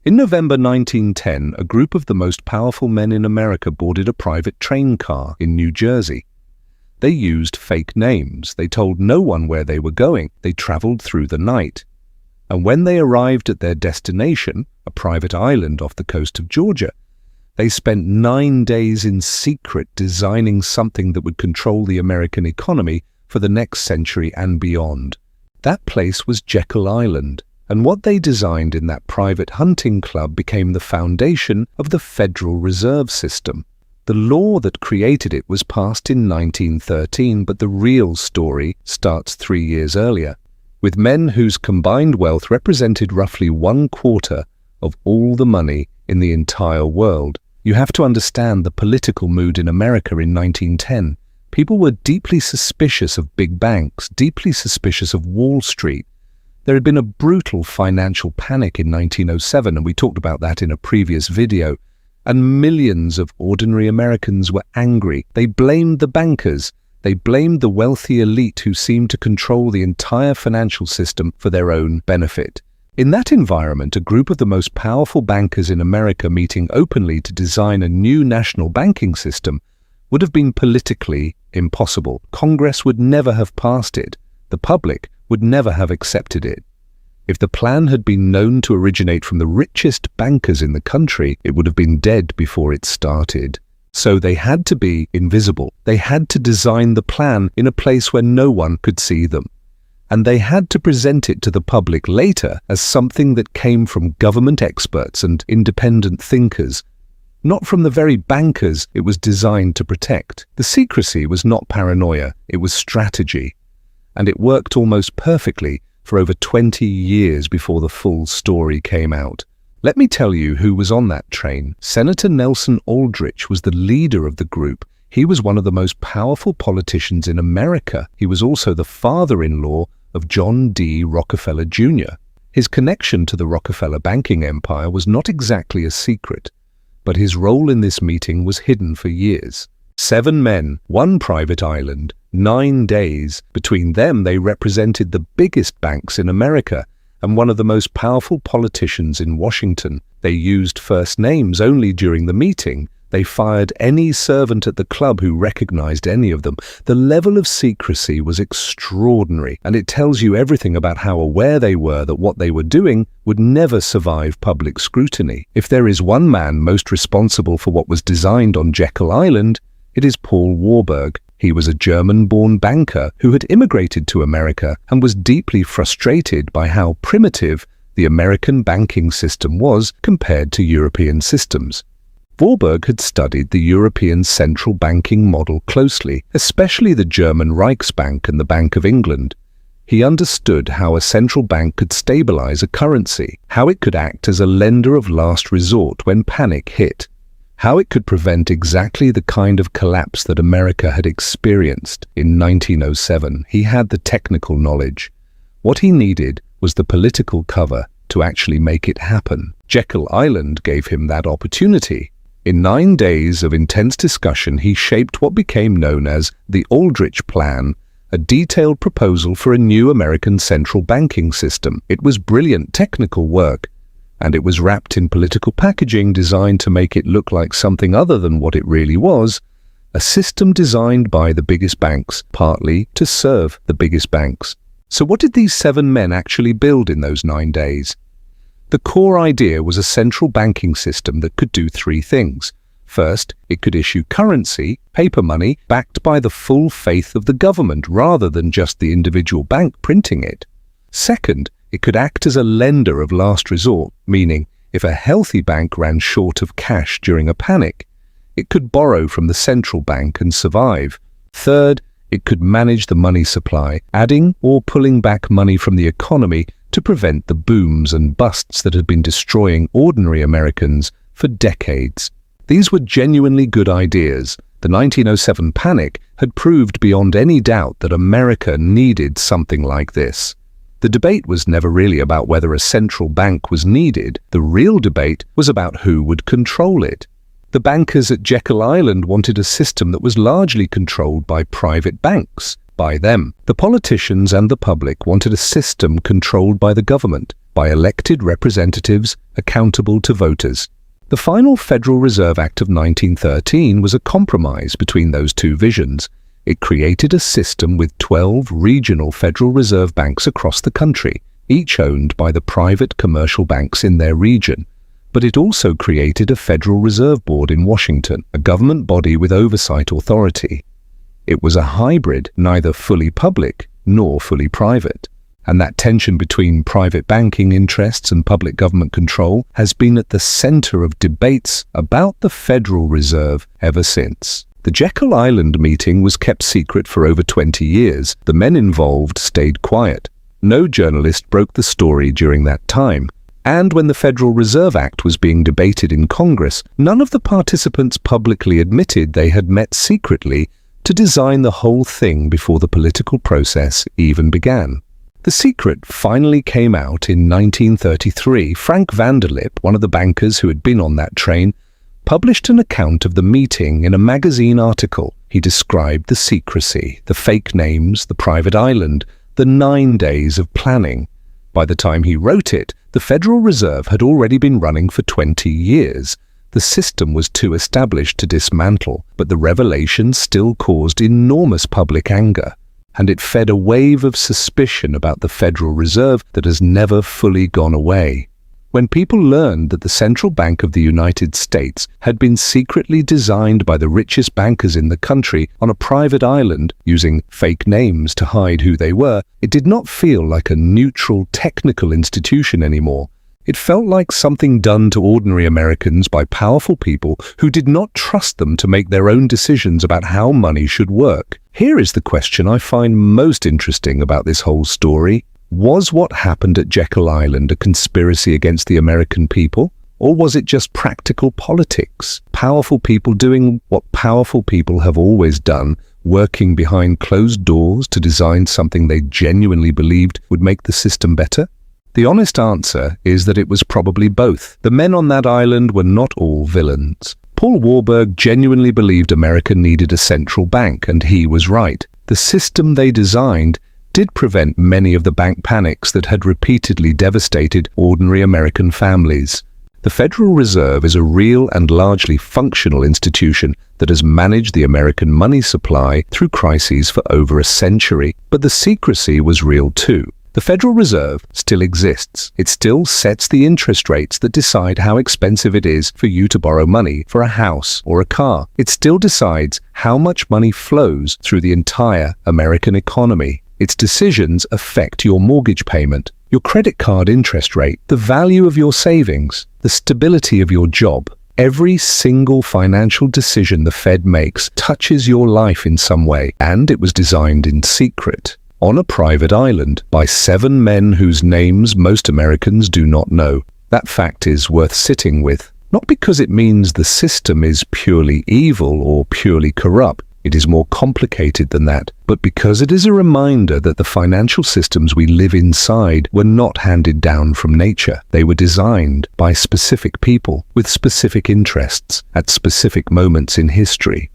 In November 1910, a group of the most powerful men in America boarded a private train car in New Jersey. They used fake names. They told no one where they were going. They traveled through the night. And when they arrived at their destination, a private island off the coast of Georgia, they spent 9 days in secret designing something that would control the American economy for the next century and beyond. That place was Jekyll Island, and what they designed in that private hunting club became the foundation of the Federal Reserve System. The law that created it was passed in 1913, but the real story starts 3 years earlier, with men whose combined wealth represented roughly 1/4 of all the money in the entire world. You have to understand the political mood in America in 1910. People were deeply suspicious of big banks, deeply suspicious of Wall Street. There had been a brutal financial panic in 1907, and we talked about that in a previous video. And millions of ordinary Americans were angry. They blamed the bankers. They blamed the wealthy elite who seemed to control the entire financial system for their own benefit. In that environment, a group of the most powerful bankers in America meeting openly to design a new national banking system would have been politically impossible. Congress would never have passed it. The public would never have accepted it. If the plan had been known to originate from the richest bankers in the country, it would have been dead before it started. So they had to be invisible. They had to design the plan in a place where no one could see them. And they had to present it to the public later as something that came from government experts and independent thinkers, not from the very bankers it was designed to protect. The secrecy was not paranoia, it was strategy. And it worked almost perfectly for over 20 years before the full story came out. Let me tell you who was on that train. Senator Nelson Aldrich was the leader of the group. He was one of the most powerful politicians in America. He was also the father-in-law of John D. Rockefeller Jr. His connection to the Rockefeller banking empire was not exactly a secret, but his role in this meeting was hidden for years. 7 men, 1 private island, 9 days. Between them, they represented the biggest banks in America and one of the most powerful politicians in Washington. They used first names only during the meeting. They fired any servant at the club who recognized any of them. The level of secrecy was extraordinary, and it tells you everything about how aware they were that what they were doing would never survive public scrutiny. If there is one man most responsible for what was designed on Jekyll Island, it is Paul Warburg. He was a German-born banker who had immigrated to America and was deeply frustrated by how primitive the American banking system was compared to European systems. Warburg had studied the European central banking model closely, especially the German Reichsbank and the Bank of England. He understood how a central bank could stabilize a currency, how it could act as a lender of last resort when panic hit, how it could prevent exactly the kind of collapse that America had experienced in 1907. He had the technical knowledge. What he needed was the political cover to actually make it happen. Jekyll Island gave him that opportunity. In 9 days of intense discussion, he shaped what became known as the Aldrich Plan, a detailed proposal for a new American central banking system. It was brilliant technical work, and it was wrapped in political packaging designed to make it look like something other than what it really was, a system designed by the biggest banks, partly to serve the biggest banks. So what did these 7 men actually build in those 9 days? The core idea was a central banking system that could do 3 things. First, it could issue currency, paper money, backed by the full faith of the government rather than just the individual bank printing it. Second, it could act as a lender of last resort, meaning if a healthy bank ran short of cash during a panic, it could borrow from the central bank and survive. Third, it could manage the money supply, adding or pulling back money from the economy to prevent the booms and busts that had been destroying ordinary Americans for decades. These were genuinely good ideas. The 1907 panic had proved beyond any doubt that America needed something like this. The debate was never really about whether a central bank was needed. The real debate was about who would control it. The bankers at Jekyll Island wanted a system that was largely controlled by private banks, by them. The politicians and the public wanted a system controlled by the government. by elected representatives accountable to voters. The final Federal Reserve Act of 1913 was a compromise between those two visions. It created a system with 12 regional Federal Reserve banks across the country, each owned by the private commercial banks in their region. But it also created a Federal Reserve Board in Washington, a government body with oversight authority. It was a hybrid, neither fully public nor fully private. And that tension between private banking interests and public government control has been at the center of debates about the Federal Reserve ever since. The Jekyll Island meeting was kept secret for over 20 years. The men involved stayed quiet. No journalist broke the story during that time. And when the Federal Reserve Act was being debated in Congress, none of the participants publicly admitted they had met secretly to design the whole thing before the political process even began. The secret finally came out in 1933. Frank Vanderlip, one of the bankers who had been on that train, published an account of the meeting in a magazine article. He described the secrecy, the fake names, the private island, the 9 days of planning. By the time he wrote it, the Federal Reserve had already been running for 20 years. The system was too established to dismantle, but the revelation still caused enormous public anger. And it fed a wave of suspicion about the Federal Reserve that has never fully gone away. When people learned that the Central Bank of the United States had been secretly designed by the richest bankers in the country on a private island using fake names to hide who they were, it did not feel like a neutral technical institution anymore. It felt like something done to ordinary Americans by powerful people who did not trust them to make their own decisions about how money should work. Here is the question I find most interesting about this whole story. Was what happened at Jekyll Island a conspiracy against the American people? Or was it just practical politics? Powerful people doing what powerful people have always done, working behind closed doors to design something they genuinely believed would make the system better? The honest answer is that it was probably both. The men on that island were not all villains. Paul Warburg genuinely believed America needed a central bank, and he was right. The system they designed did prevent many of the bank panics that had repeatedly devastated ordinary American families. The Federal Reserve is a real and largely functional institution that has managed the American money supply through crises for over a century. But the secrecy was real too. The Federal Reserve still exists. It still sets the interest rates that decide how expensive it is for you to borrow money for a house or a car. It still decides how much money flows through the entire American economy. Its decisions affect your mortgage payment, your credit card interest rate, the value of your savings, the stability of your job. Every single financial decision the Fed makes touches your life in some way, and it was designed in secret, on a private island, by 7 men whose names most Americans do not know. That fact is worth sitting with, not because it means the system is purely evil or purely corrupt. It is more complicated than that, but because it is a reminder that the financial systems we live inside were not handed down from nature. They were designed by specific people with specific interests at specific moments in history.